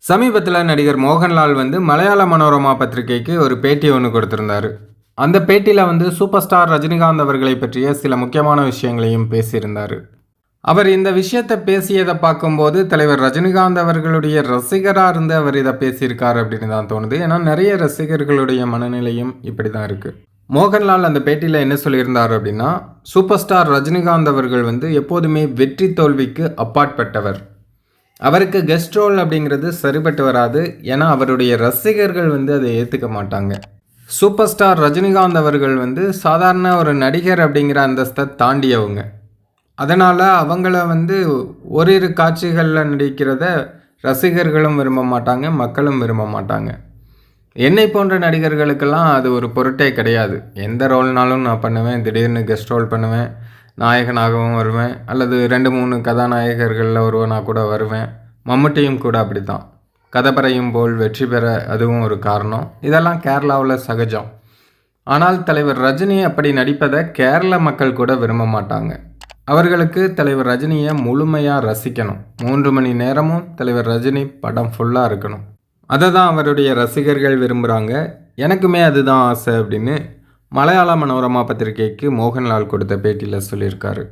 சமீபத்தில் நடிகர் மோகன்லால் மலையாள மனோரமா பத்திரிகைக்கு ஒரு பேட்டி ஒன்று கொடுத்திருந்தாரு. அந்த பேட்டியில் சூப்பர் ஸ்டார் ரஜினிகாந்த் அவர்களை பற்றிய சில முக்கியமான விஷயங்களையும் பேசியிருந்தார். அவர் இந்த விஷயத்தை பேசியதை பார்க்கும்போது தலைவர் ரஜினிகாந்த் அவர்களுடைய ரசிகராக இருந்து அவர் இதை பேசியிருக்காரு அப்படின்னு தான் தோணுது. ஏன்னா நிறைய ரசிகர்களுடைய மனநிலையும் இப்படி தான் இருக்குது. மோகன்லால் அந்த பேட்டியில் என்ன சொல்லியிருந்தார் அப்படின்னா, சூப்பர் ஸ்டார் ரஜினிகாந்த் அவர்கள் எப்போதுமே வெற்றி தோல்விக்கு அப்பாற்பட்டவர். அவருக்கு கெஸ்ட் ரோல் அப்படிங்கிறது சரிபட்டு வராது. ஏன்னா அவருடைய ரசிகர்கள் அதை ஏற்றுக்க மாட்டாங்க. சூப்பர் ஸ்டார் ரஜினிகாந்த் அவர்கள் சாதாரண ஒரு நடிகர் அப்படிங்கிற அந்தஸ்தை தாண்டியவங்க. அதனால் அவங்கள ஓரிரு காட்சிகளில் நடிக்கிறத ரசிகர்களும் விரும்ப மாட்டாங்க, மக்களும் விரும்ப மாட்டாங்க. என்னை போன்ற நடிகர்களுக்கெல்லாம் அது ஒரு பொருட்டே கிடையாது. எந்த ரோல்னாலும் நான் பண்ணுவேன். திடீர்னு கெஸ்ட் ரோல் பண்ணுவேன், நாயகனாகவும் வருவேன், அல்லது 2-3 கதாநாயகர்களில் ஒருவனாக கூட வருவேன். மம்முட்டியும் கூட அப்படி தான். கதப்பறையும் போல் வெற்றி பெற அதுவும் ஒரு காரணம். இதெல்லாம் கேரளாவில் சகஜம். ஆனால் தலைவர் ரஜினி அப்படி நடிப்பதை கேரள மக்கள் கூட விரும்ப மாட்டாங்க. அவர்களுக்கு தலைவர் ரஜினியை முழுமையாக ரசிக்கணும். 3 மணி நேரமும் தலைவர் ரஜினி படம் ஃபுல்லாக இருக்கணும். அதை தான் அவருடைய ரசிகர்கள் விரும்புகிறாங்க. எனக்குமே அதுதான் ஆசை அப்படின்னு மலையாள மனோரமா பத்திரிகைக்கு மோகன்லால் கொடுத்த பேட்டியில் சொல்லியிருக்காரு.